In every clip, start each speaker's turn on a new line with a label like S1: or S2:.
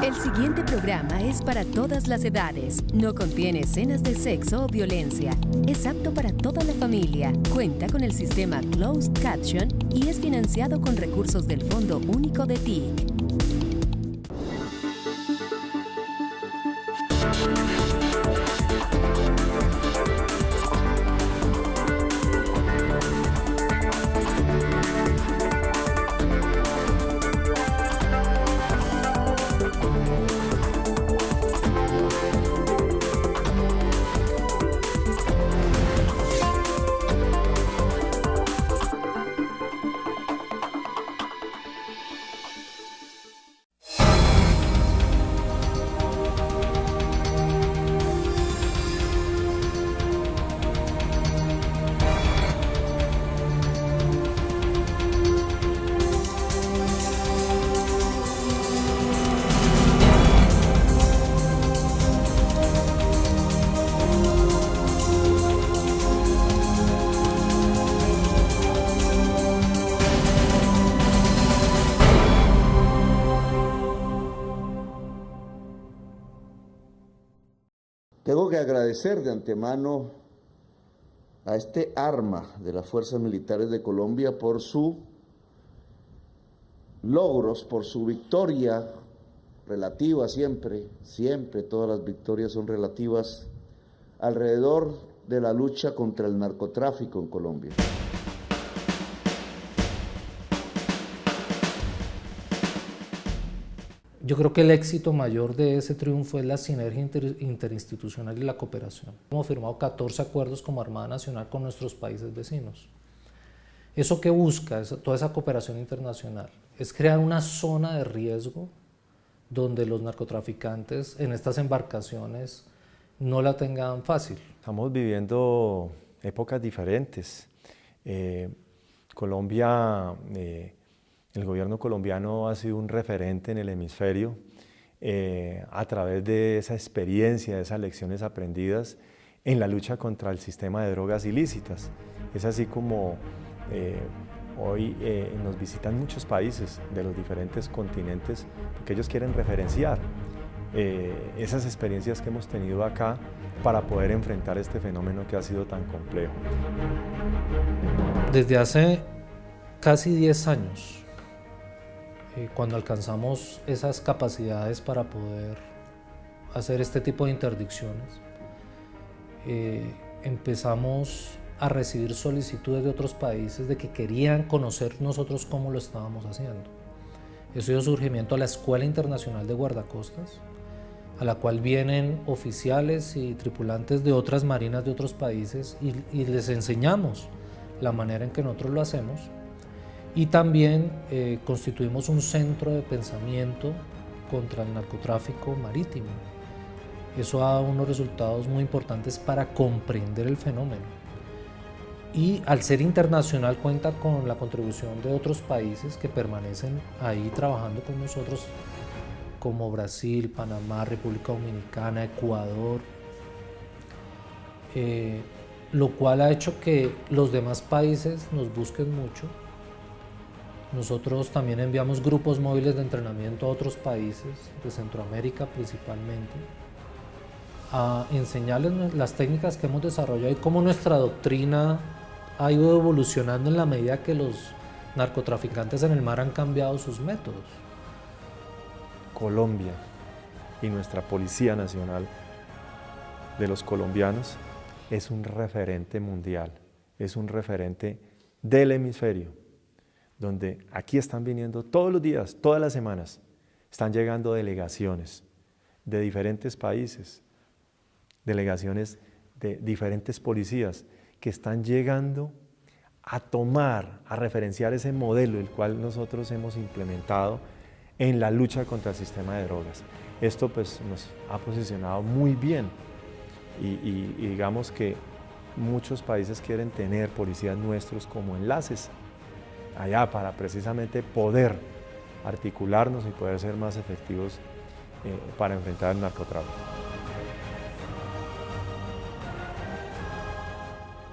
S1: El siguiente programa es para todas las edades. No contiene escenas de sexo o violencia. Es apto para toda la familia. Cuenta con el sistema Closed Caption y es financiado con recursos del Fondo Único de TIC.
S2: Tengo que agradecer de antemano a este arma de las Fuerzas Militares de Colombia por sus logros, por su victoria relativa siempre todas las victorias son relativas alrededor de la lucha contra el narcotráfico en Colombia.
S3: Yo creo que el éxito mayor de ese triunfo es la sinergia interinstitucional y la cooperación. Hemos firmado 14 acuerdos como Armada Nacional con nuestros países vecinos. ¿Eso qué busca? Toda esa cooperación internacional es crear una zona de riesgo donde los narcotraficantes en estas embarcaciones no la tengan fácil.
S4: Estamos viviendo épocas diferentes. Colombia... El gobierno colombiano ha sido un referente en el hemisferio a través de esa experiencia, de esas lecciones aprendidas en la lucha contra el sistema de drogas ilícitas. Es así como hoy nos visitan muchos países de los diferentes continentes porque ellos quieren referenciar esas experiencias que hemos tenido acá para poder enfrentar este fenómeno que ha sido tan complejo.
S3: Desde hace casi 10 años, cuando alcanzamos esas capacidades para poder hacer este tipo de interdicciones, empezamos a recibir solicitudes de otros países de que querían conocer nosotros cómo lo estábamos haciendo. Eso dio surgimiento a la Escuela Internacional de Guardacostas, a la cual vienen oficiales y tripulantes de otras marinas de otros países y les enseñamos la manera en que nosotros lo hacemos. Y también constituimos un centro de pensamiento contra el narcotráfico marítimo. Eso ha dado unos resultados muy importantes para comprender el fenómeno. Y al ser internacional cuenta con la contribución de otros países que permanecen ahí trabajando con nosotros, como Brasil, Panamá, República Dominicana, Ecuador, lo cual ha hecho que los demás países nos busquen mucho. Nosotros también enviamos grupos móviles de entrenamiento a otros países, de Centroamérica principalmente, a enseñarles las técnicas que hemos desarrollado y cómo nuestra doctrina ha ido evolucionando en la medida que los narcotraficantes en el mar han cambiado sus métodos.
S4: Colombia y nuestra Policía Nacional de los colombianos es un referente mundial, es un referente del hemisferio, donde aquí están viniendo todos los días, todas las semanas, están llegando delegaciones de diferentes países, delegaciones de diferentes policías que están llegando a tomar, a referenciar ese modelo el cual nosotros hemos implementado en la lucha contra el sistema de drogas. Esto pues nos ha posicionado muy bien y digamos que muchos países quieren tener policías nuestros como enlaces allá para precisamente poder articularnos y poder ser más efectivos para enfrentar el narcotráfico.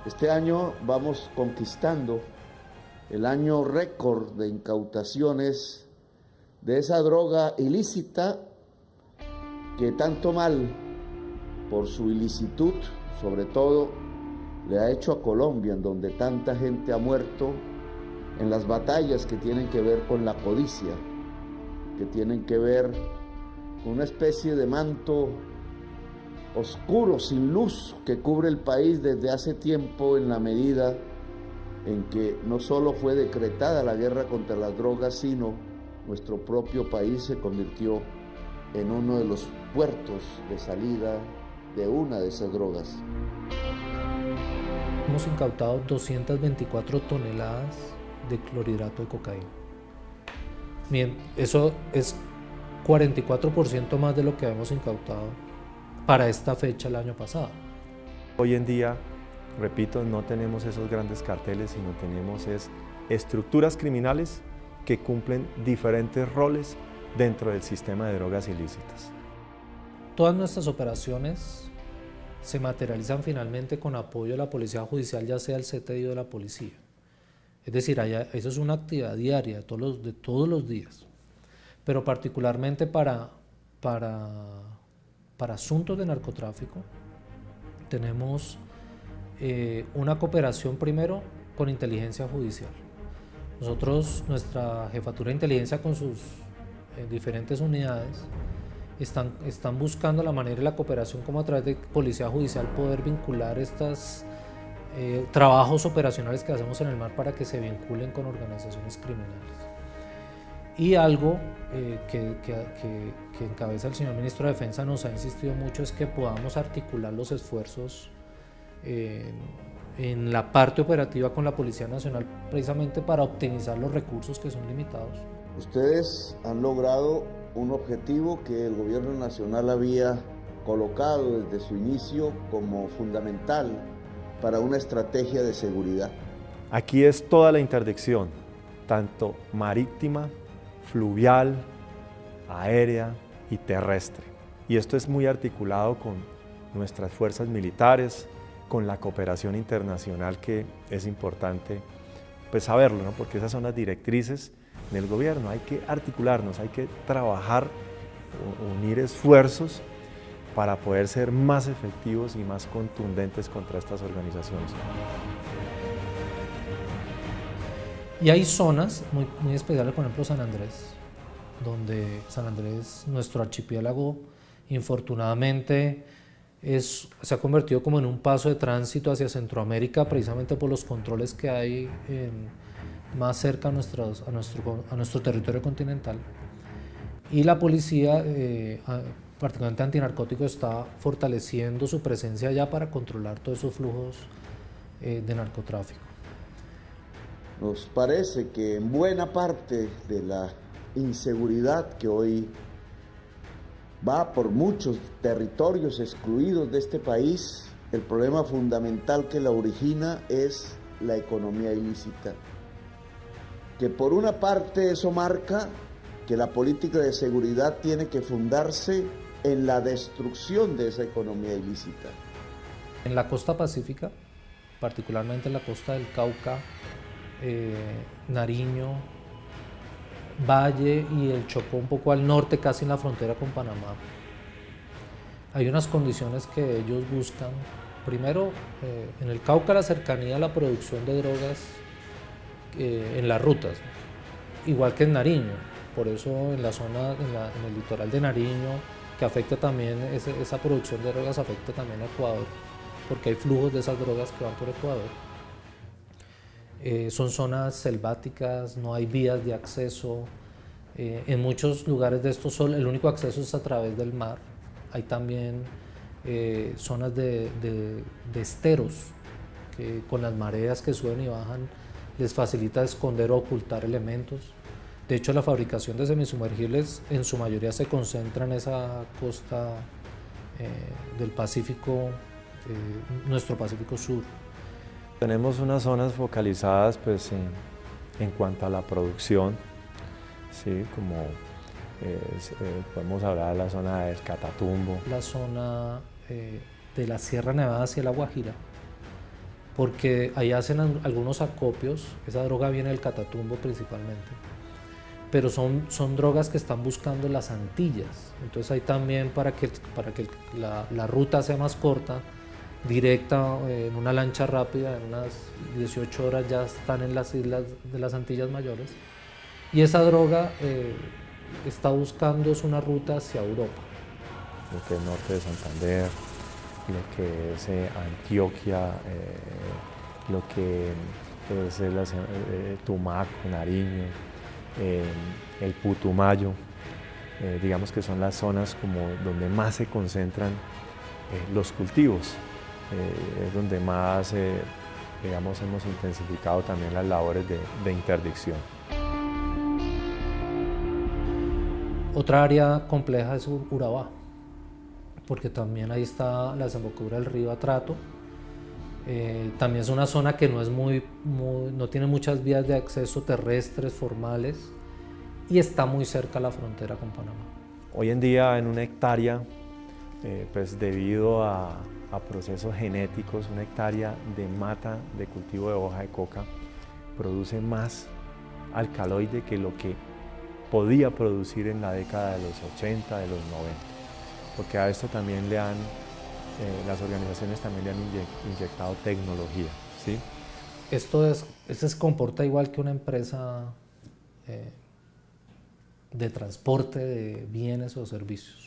S2: Este año vamos conquistando el año récord de incautaciones de esa droga ilícita que tanto mal por su ilicitud, sobre todo, le ha hecho a Colombia, en donde tanta gente ha muerto en las batallas que tienen que ver con la codicia, que tienen que ver con una especie de manto oscuro, sin luz, que cubre el país desde hace tiempo, en la medida en que no solo fue decretada la guerra contra las drogas, sino nuestro propio país se convirtió en uno de los puertos de salida de una de esas drogas.
S3: Hemos incautado 224 toneladas de clorhidrato de cocaína. Bien, eso es 44% más de lo que habíamos incautado para esta fecha el año pasado.
S4: Hoy en día, repito, no tenemos esos grandes carteles, sino tenemos estructuras criminales que cumplen diferentes roles dentro del sistema de drogas ilícitas.
S3: Todas nuestras operaciones se materializan finalmente con apoyo de la Policía Judicial, ya sea el CTI o de la policía. Es decir, eso es una actividad diaria de todos los días, pero particularmente para asuntos de narcotráfico tenemos una cooperación primero con inteligencia judicial. Nuestra jefatura de inteligencia con sus diferentes unidades están buscando la manera de la cooperación, como a través de policía judicial poder vincular estos trabajos operacionales que hacemos en el mar para que se vinculen con organizaciones criminales. Y algo que encabeza el señor Ministro de Defensa nos ha insistido mucho es que podamos articular los esfuerzos en la parte operativa con la Policía Nacional, precisamente para optimizar los recursos que son limitados.
S2: Ustedes han logrado un objetivo que el gobierno nacional había colocado desde su inicio como fundamental para una estrategia de seguridad.
S4: Aquí es toda la interdicción, tanto marítima, fluvial, aérea y terrestre. Y esto es muy articulado con nuestras fuerzas militares, con la cooperación internacional, que es importante pues saberlo, ¿no? Porque esas son las directrices del gobierno. Hay que articularnos, hay que trabajar, unir esfuerzos para poder ser más efectivos y más contundentes contra estas organizaciones.
S3: Y hay zonas muy especiales, por ejemplo San Andrés, donde San Andrés, nuestro archipiélago, infortunadamente se ha convertido como en un paso de tránsito hacia Centroamérica, precisamente por los controles que hay más cerca a nuestro territorio continental. Y la policía, particularmente antinarcótico, está fortaleciendo su presencia allá para controlar todos esos flujos de narcotráfico.
S2: Nos parece que en buena parte de la inseguridad que hoy va por muchos territorios excluidos de este país, el problema fundamental que la origina es la economía ilícita. Que por una parte eso marca que la política de seguridad tiene que fundarse en la destrucción de esa economía ilícita.
S3: En la costa pacífica, particularmente en la costa del Cauca, Nariño, Valle y el Chocó, un poco al norte, casi en la frontera con Panamá, hay unas condiciones que ellos buscan. Primero, en el Cauca, la cercanía a la producción de drogas en las rutas, igual que en Nariño. Por eso en la zona, en el litoral de Nariño, que afecta también, esa producción de drogas afecta también a Ecuador, porque hay flujos de esas drogas que van por Ecuador. Son zonas selváticas, no hay vías de acceso. En muchos lugares de estos el único acceso es a través del mar. Hay también zonas de esteros que con las mareas que suben y bajan les facilita esconder o ocultar elementos. De hecho, la fabricación de semisumergibles en su mayoría se concentra en esa costa del Pacífico, nuestro Pacífico Sur.
S4: Tenemos unas zonas focalizadas pues, en cuanto a la producción, ¿sí? Como podemos hablar de la zona del Catatumbo.
S3: La zona de la Sierra Nevada hacia la Guajira, porque ahí hacen algunos acopios, esa droga viene del Catatumbo principalmente, pero son drogas que están buscando las Antillas. Entonces ahí también para que la ruta sea más corta, directa, en una lancha rápida, en unas 18 horas ya están en las islas de las Antillas Mayores. Y esa droga está buscando es una ruta hacia Europa.
S4: Lo que es norte de Santander, lo que es Antioquia, lo que es Tumaco, Nariño, el Putumayo, digamos que son las zonas como donde más se concentran los cultivos, es donde más digamos, hemos intensificado también las labores de interdicción.
S3: Otra área compleja es Urabá, porque también ahí está la desembocadura del río Atrato. También es una zona que no tiene muchas vías de acceso terrestres formales y está muy cerca a la frontera con Panamá.
S4: Hoy en día en una hectárea, pues debido a procesos genéticos, una hectárea de mata de cultivo de hoja de coca produce más alcaloide que lo que podía producir en la década de los 80, de los 90, porque a esto también las organizaciones también le han inyectado tecnología, ¿sí?
S3: Esto se comporta igual que una empresa de transporte de bienes o servicios.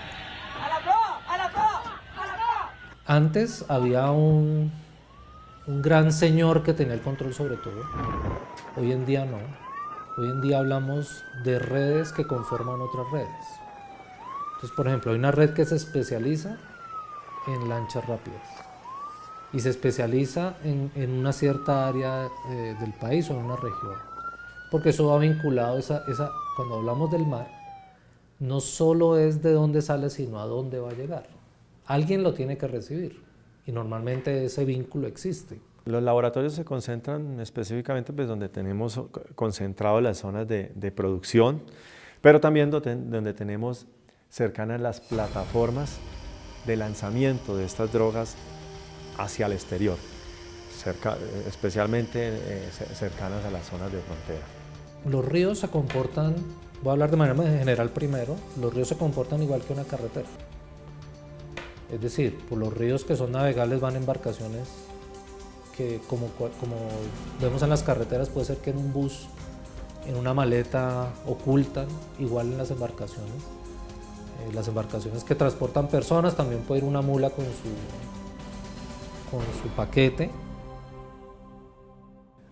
S3: Antes había un gran señor que tenía el control sobre todo, hoy en día no. Hoy en día hablamos de redes que conforman otras redes. Entonces, por ejemplo, hay una red que se especializa en lanchas rápidas y se especializa en una cierta área del país o en una región, porque eso va vinculado, cuando hablamos del mar, no solo es de dónde sale, sino a dónde va a llegar. Alguien lo tiene que recibir y normalmente ese vínculo existe.
S4: Los laboratorios se concentran específicamente pues, donde tenemos concentrado las zonas de producción, pero también donde tenemos cercanas las plataformas de lanzamiento de estas drogas hacia el exterior, especialmente cercanas a las zonas de frontera.
S3: Los ríos se comportan, voy a hablar de manera general primero, los ríos se comportan igual que una carretera. Es decir, por los ríos que son navegables van embarcaciones que como vemos en las carreteras, puede ser que en un bus, en una maleta ocultan, igual en las embarcaciones. Las embarcaciones que transportan personas, también puede ir una mula con su paquete.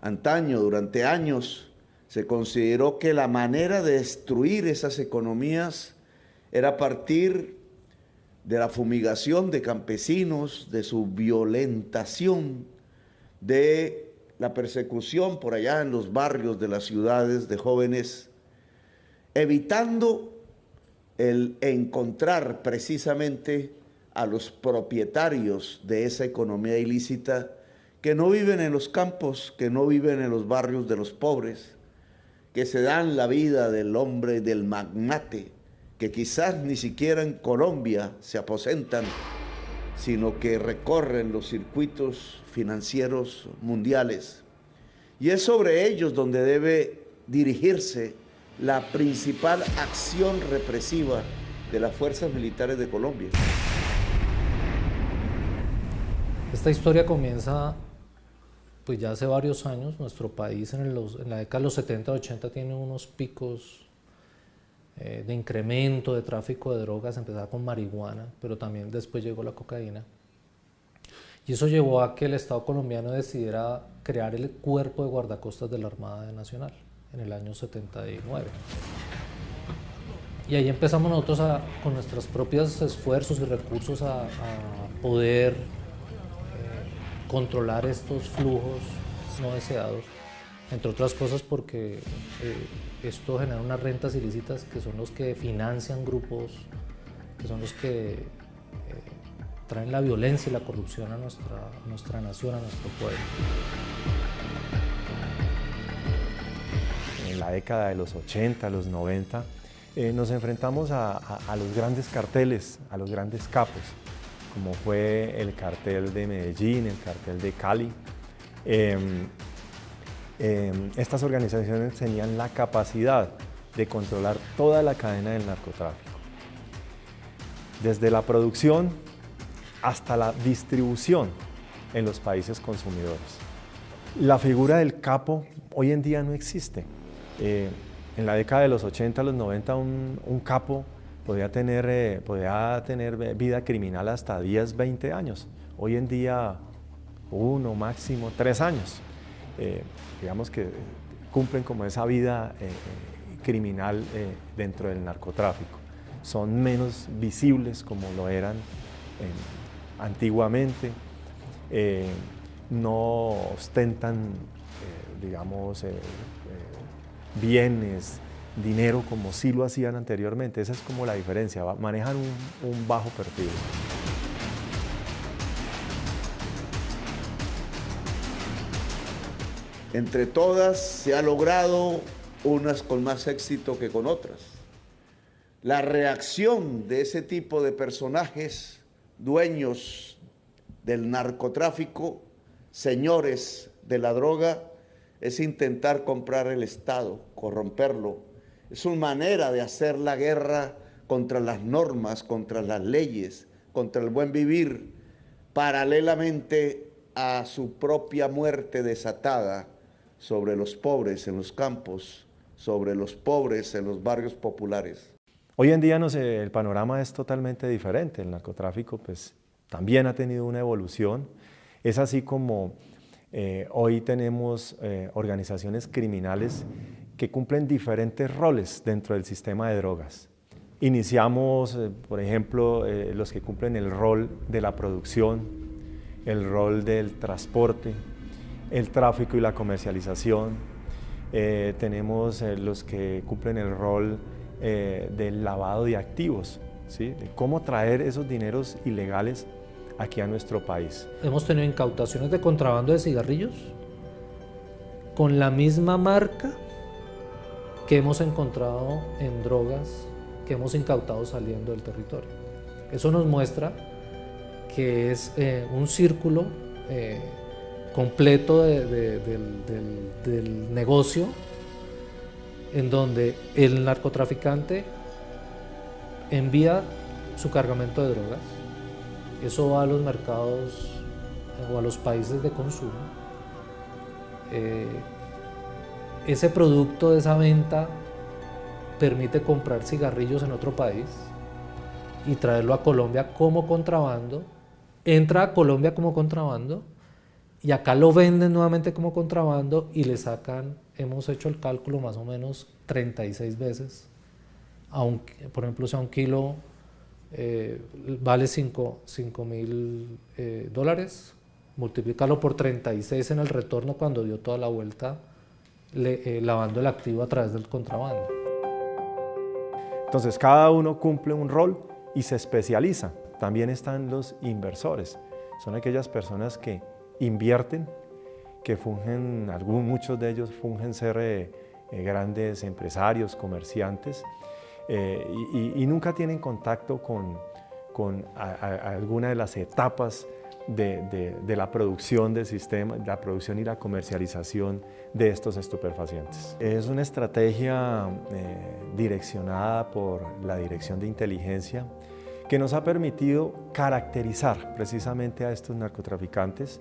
S2: Antaño, durante años, se consideró que la manera de destruir esas economías era a partir de la fumigación de campesinos, de su violentación, de la persecución por allá en los barrios de las ciudades de jóvenes, evitando el encontrar precisamente a los propietarios de esa economía ilícita que no viven en los campos, que no viven en los barrios de los pobres, que se dan la vida del hombre, del magnate, que quizás ni siquiera en Colombia se aposentan, sino que recorren los circuitos financieros mundiales. Y es sobre ellos donde debe dirigirse la principal acción represiva de las fuerzas militares de Colombia.
S3: Esta historia comienza pues ya hace varios años. Nuestro país en la década de los 70-80 tiene unos picos de incremento de tráfico de drogas. Empezaba con marihuana, pero también después llegó la cocaína. Y eso llevó a que el Estado colombiano decidiera crear el Cuerpo de Guardacostas de la Armada Nacional en el año 79. Y ahí empezamos nosotros con nuestros propios esfuerzos y recursos a poder controlar estos flujos no deseados, entre otras cosas porque esto genera unas rentas ilícitas que son los que financian grupos, que son los que traen la violencia y la corrupción a nuestra nación, a nuestro pueblo.
S4: En la década de los 80, los 90, nos enfrentamos a los grandes carteles, a los grandes capos, como fue el cartel de Medellín, el cartel de Cali. Estas organizaciones tenían la capacidad de controlar toda la cadena del narcotráfico, desde la producción hasta la distribución en los países consumidores. La figura del capo hoy en día no existe. En la década de los 80, los 90, un capo podía tener vida criminal hasta 10, 20 años. Hoy en día, 1, máximo 3 años. Digamos que cumplen como esa vida criminal dentro del narcotráfico. Son menos visibles como lo eran antiguamente. No ostentan, digamos, bienes, dinero como sí lo hacían anteriormente. Esa es como la diferencia, manejan un bajo perfil.
S2: Entre todas se ha logrado, unas con más éxito que con otras. La reacción de ese tipo de personajes, dueños del narcotráfico, señores de la droga, es intentar comprar el Estado, corromperlo. Es una manera de hacer la guerra contra las normas, contra las leyes, contra el buen vivir, paralelamente a su propia muerte desatada sobre los pobres en los campos, sobre los pobres en los barrios populares.
S4: Hoy en día el panorama es totalmente diferente. El narcotráfico pues, también ha tenido una evolución. Es así como hoy tenemos organizaciones criminales que cumplen diferentes roles dentro del sistema de drogas. Iniciamos, por ejemplo, los que cumplen el rol de la producción, el rol del transporte, el tráfico y la comercialización. Tenemos los que cumplen el rol del lavado de activos, ¿sí? De cómo traer esos dineros ilegales aquí a nuestro país.
S3: Hemos tenido incautaciones de contrabando de cigarrillos con la misma marca que hemos encontrado en drogas que hemos incautado saliendo del territorio. Eso nos muestra que es un círculo completo del negocio, en donde el narcotraficante envía su cargamento de drogas. Eso va a los mercados o a los países de consumo. Ese producto de esa venta permite comprar cigarrillos en otro país y traerlo a Colombia como contrabando. Entra a Colombia como contrabando y acá lo venden nuevamente como contrabando y le sacan, hemos hecho el cálculo más o menos 36 veces. Por ejemplo, si a un kilo vale $5,000, multiplícalo por 36 en el retorno cuando dio toda la vuelta lavando el activo a través del contrabando.
S4: Entonces cada uno cumple un rol y se especializa. También están los inversores, son aquellas personas que invierten, que fungen, muchos de ellos fungen ser grandes empresarios, comerciantes, y nunca tienen contacto con alguna de las etapas de la producción del sistema, la producción y la comercialización de estos estupefacientes. Es una estrategia direccionada por la Dirección de Inteligencia que nos ha permitido caracterizar precisamente a estos narcotraficantes.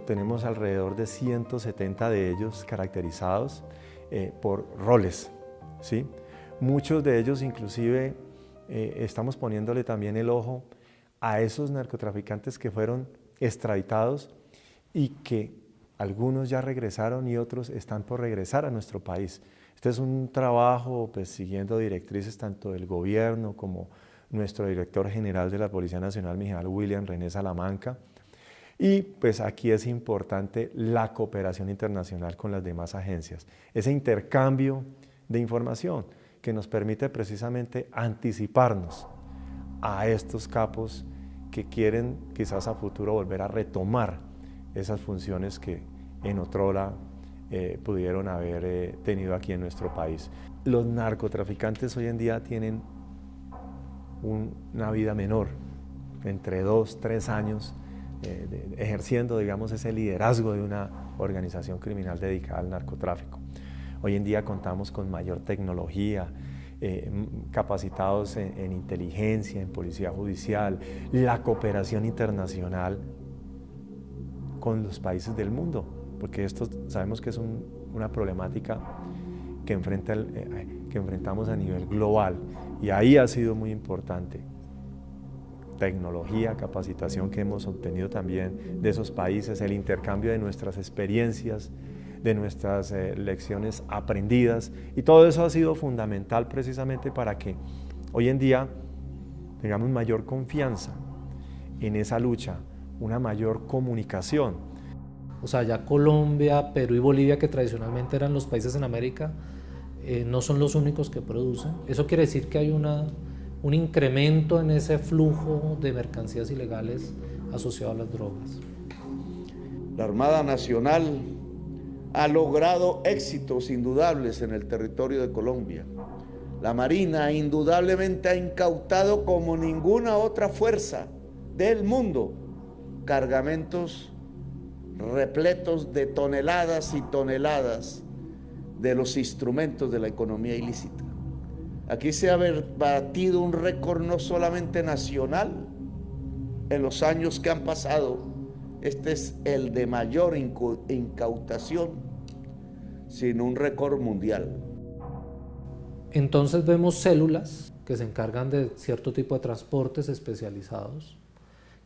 S4: Tenemos alrededor de 170 de ellos caracterizados por roles, ¿sí? Muchos de ellos inclusive estamos poniéndole también el ojo a esos narcotraficantes que fueron extraditados y que algunos ya regresaron y otros están por regresar a nuestro país. Este es un trabajo pues, siguiendo directrices tanto del gobierno como nuestro director general de la Policía Nacional, mi general William René Salamanca. Y pues aquí es importante la cooperación internacional con las demás agencias, ese intercambio de información que nos permite precisamente anticiparnos a estos capos que quieren quizás a futuro volver a retomar esas funciones que en otrora pudieron haber tenido aquí en nuestro país. Los narcotraficantes hoy en día tienen una vida menor, entre 2, 3 años, ejerciendo, digamos, ese liderazgo de una organización criminal dedicada al narcotráfico. Hoy en día contamos con mayor tecnología, capacitados en inteligencia, en policía judicial, la cooperación internacional con los países del mundo, porque esto sabemos que es una problemática que enfrentamos a nivel global, y ahí ha sido muy importante. Tecnología, capacitación que hemos obtenido también de esos países, el intercambio de nuestras experiencias, de nuestras lecciones aprendidas, y todo eso ha sido fundamental precisamente para que hoy en día tengamos mayor confianza en esa lucha, una mayor comunicación.
S3: O sea, ya Colombia, Perú y Bolivia, que tradicionalmente eran los países en América, no son los únicos que producen. Eso quiere decir que hay un incremento en ese flujo de mercancías ilegales asociado a las drogas.
S2: La Armada Nacional ha logrado éxitos indudables en el territorio de Colombia. La Marina indudablemente ha incautado como ninguna otra fuerza del mundo cargamentos repletos de toneladas y toneladas de los instrumentos de la economía ilícita. Aquí se ha batido un récord no solamente nacional en los años que han pasado, este es el de mayor incautación, sino un récord mundial.
S3: Entonces vemos células que se encargan de cierto tipo de transportes especializados,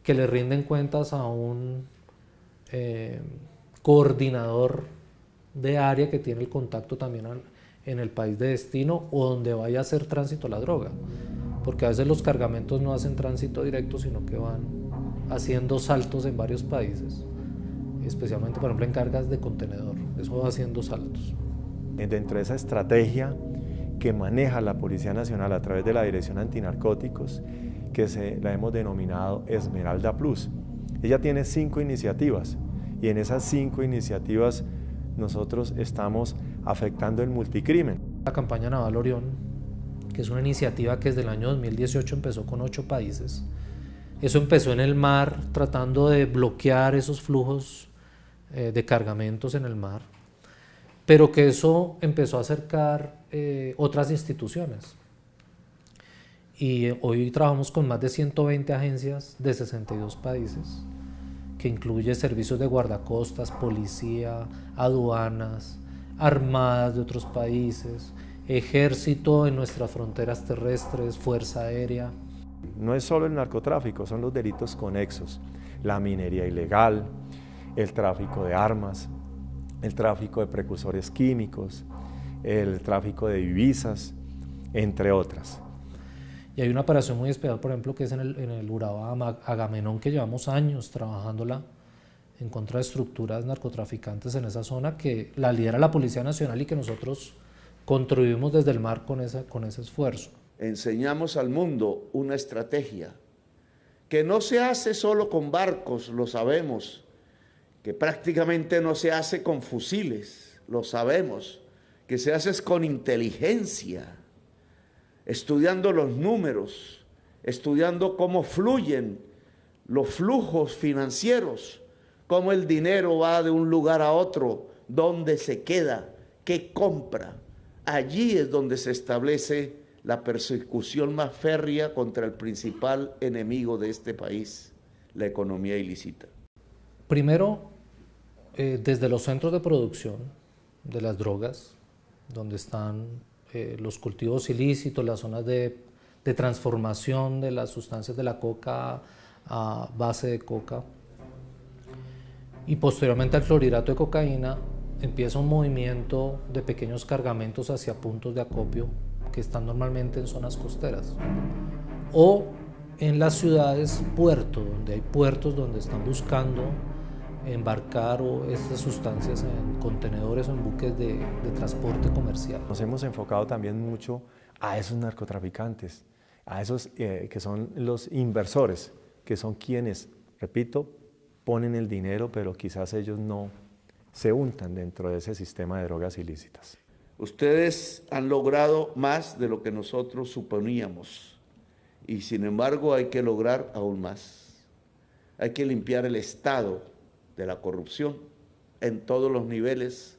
S3: que le rinden cuentas a un coordinador de área que tiene el contacto también en el país de destino o donde vaya a hacer tránsito la droga, porque a veces los cargamentos no hacen tránsito directo, sino que van haciendo saltos en varios países, especialmente por ejemplo en cargas de contenedor, eso va haciendo saltos.
S4: Dentro de esa estrategia que maneja la Policía Nacional a través de la Dirección Antinarcóticos, que la hemos denominado Esmeralda Plus, ella tiene 5 iniciativas, y en esas 5 iniciativas nosotros estamos afectando el multicrimen.
S3: La campaña Naval Orión, que es una iniciativa que desde el año 2018 empezó con 8 países. Eso empezó en el mar, tratando de bloquear esos flujos de cargamentos en el mar, pero que eso empezó a acercar otras instituciones. Y hoy trabajamos con más de 120 agencias de 62 países, que incluye servicios de guardacostas, policía, aduanas, armadas de otros países, ejército en nuestras fronteras terrestres, fuerza aérea.
S4: No es solo el narcotráfico, son los delitos conexos, la minería ilegal, el tráfico de armas, el tráfico de precursores químicos, el tráfico de divisas, entre otras.
S3: Y hay una operación muy especial, por ejemplo, que es en el Urabá Agamenón, que llevamos años trabajándola en contra de estructuras narcotraficantes en esa zona, que la lidera la Policía Nacional y que nosotros contribuimos desde el mar con ese esfuerzo.
S2: Enseñamos al mundo una estrategia que no se hace solo con barcos, lo sabemos, que prácticamente no se hace con fusiles, lo sabemos, que se hace con inteligencia, estudiando los números, estudiando cómo fluyen los flujos financieros, cómo el dinero va de un lugar a otro, dónde se queda, qué compra. Allí es donde se establece la persecución más férrea contra el principal enemigo de este país, la economía ilícita.
S3: Primero, desde los centros de producción de las drogas, donde están los cultivos ilícitos, las zonas de transformación de las sustancias de la coca a base de coca, y posteriormente al clorhidrato de cocaína, empieza un movimiento de pequeños cargamentos hacia puntos de acopio que están normalmente en zonas costeras o en las ciudades puerto, donde hay puertos donde están buscando embarcar estas sustancias en contenedores o en buques de transporte comercial.
S4: Nos hemos enfocado también mucho a esos narcotraficantes, a esos que son los inversores, que son quienes, repito, ponen el dinero, pero quizás ellos no se untan dentro de ese sistema de drogas ilícitas.
S2: Ustedes han logrado más de lo que nosotros suponíamos y sin embargo hay que lograr aún más. Hay que limpiar el Estado de la corrupción en todos los niveles.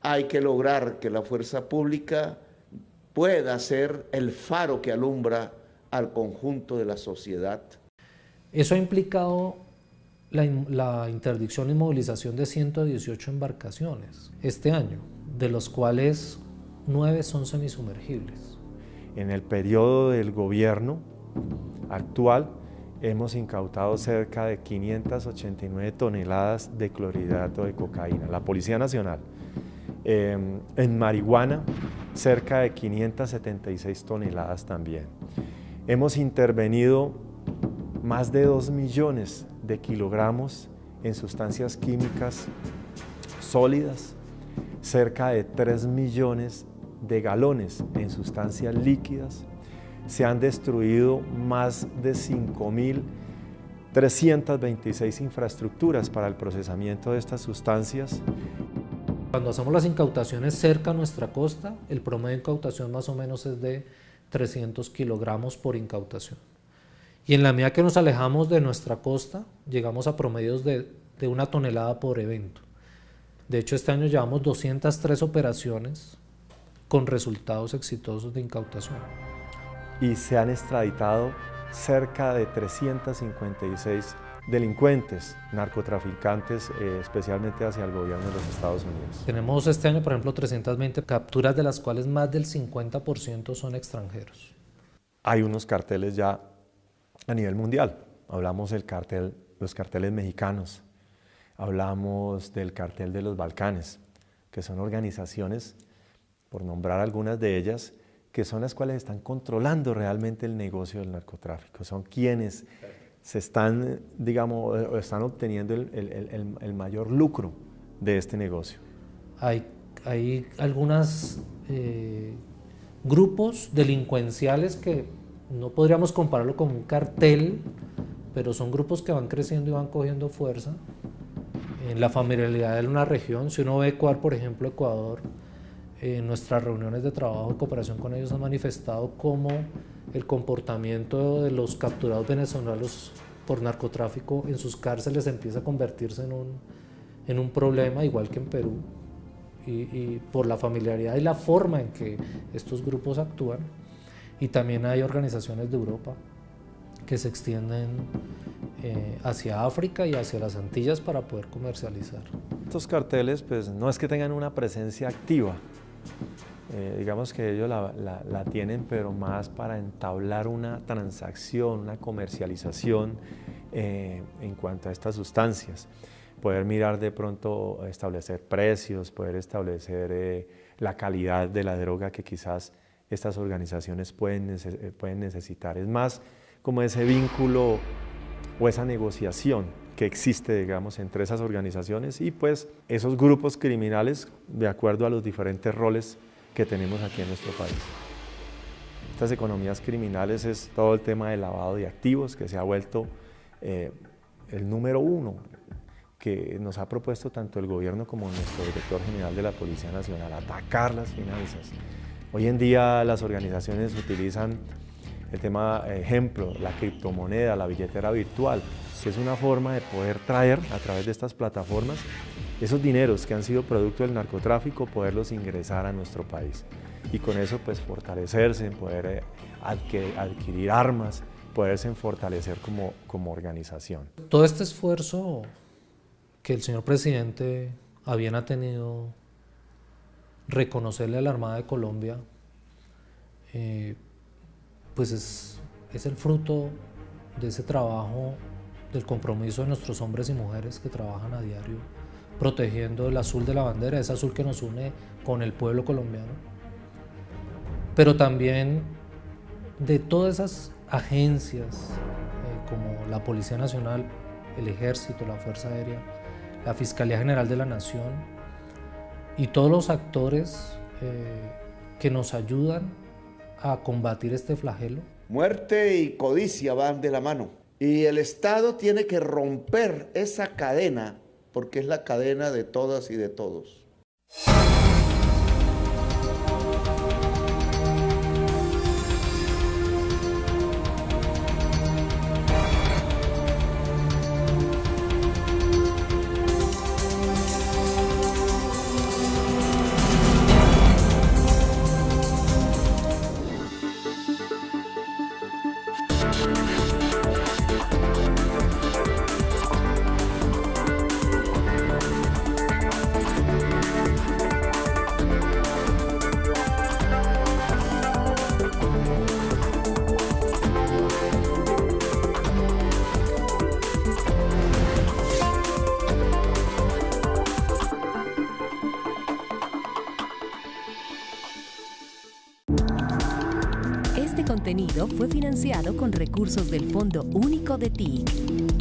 S2: Hay que lograr que la fuerza pública pueda ser el faro que alumbra al conjunto de la sociedad.
S3: Eso ha implicado la interdicción y movilización de 118 embarcaciones este año, de los cuales 9 son semisumergibles.
S4: En el periodo del gobierno actual hemos incautado cerca de 589 toneladas de clorhidrato de cocaína, la Policía Nacional. En marihuana, cerca de 576 toneladas también. Hemos intervenido más de 2 millones de kilogramos en sustancias químicas sólidas, cerca de 3 millones de galones en sustancias líquidas. Se han destruido más de 5.326 infraestructuras para el procesamiento de estas sustancias.
S3: Cuando hacemos las incautaciones cerca a nuestra costa, el promedio de incautación más o menos es de 300 kilogramos por incautación. Y en la medida que nos alejamos de nuestra costa, llegamos a promedios de 1 tonelada por evento. De hecho, este año llevamos 203 operaciones con resultados exitosos de incautación.
S4: Y se han extraditado cerca de 356 delincuentes, narcotraficantes, especialmente hacia el gobierno de los Estados Unidos.
S3: Tenemos este año, por ejemplo, 320 capturas, de las cuales más del 50% son extranjeros.
S4: Hay unos carteles ya a nivel mundial. Hablamos del los carteles mexicanos, hablamos del cartel de los Balcanes, que son organizaciones, por nombrar algunas de ellas, que son las cuales están controlando realmente el negocio del narcotráfico. Son quienes se están, digamos, están obteniendo el mayor lucro de este negocio.
S3: Hay algunos grupos delincuenciales que no podríamos compararlo con un cartel, pero son grupos que van creciendo y van cogiendo fuerza en la familiaridad de una región. Si uno ve Ecuador, por ejemplo, Ecuador, en nuestras reuniones de trabajo y cooperación con ellos han manifestado cómo el comportamiento de los capturados venezolanos por narcotráfico en sus cárceles empieza a convertirse en un problema, igual que en Perú, y por la familiaridad y la forma en que estos grupos actúan. Y también hay organizaciones de Europa que se extienden hacia África y hacia las Antillas para poder comercializar.
S4: Estos carteles pues no es que tengan una presencia activa, digamos que ellos la tienen, pero más para entablar una transacción, una comercialización en cuanto a estas sustancias. Poder mirar de pronto, establecer precios, poder establecer la calidad de la droga que quizás estas organizaciones pueden necesitar. Es más como ese vínculo o esa negociación que existe, digamos, entre esas organizaciones y pues esos grupos criminales de acuerdo a los diferentes roles que tenemos aquí en nuestro país. Estas economías criminales es todo el tema del lavado de activos, que se ha vuelto el número 1 que nos ha propuesto tanto el gobierno como nuestro director general de la Policía Nacional, atacar las finanzas. Hoy en día las organizaciones utilizan el tema, ejemplo, la criptomoneda, la billetera virtual, que es una forma de poder traer a través de estas plataformas esos dineros que han sido producto del narcotráfico, poderlos ingresar a nuestro país y con eso pues fortalecerse, poder adquirir armas, poderse fortalecer como organización.
S3: Todo este esfuerzo que el señor presidente a bien ha tenido reconocerle a la Armada de Colombia, pues es el fruto de ese trabajo, del compromiso de nuestros hombres y mujeres que trabajan a diario protegiendo el azul de la bandera, ese azul que nos une con el pueblo colombiano, pero también de todas esas agencias como la Policía Nacional, el Ejército, la Fuerza Aérea, la Fiscalía General de la Nación y todos los actores que nos ayudan a combatir este flagelo.
S2: Muerte y codicia van de la mano y el Estado tiene que romper esa cadena porque es la cadena de todas y de todos.
S1: Este contenido fue financiado con recursos del Fondo Único de TIC.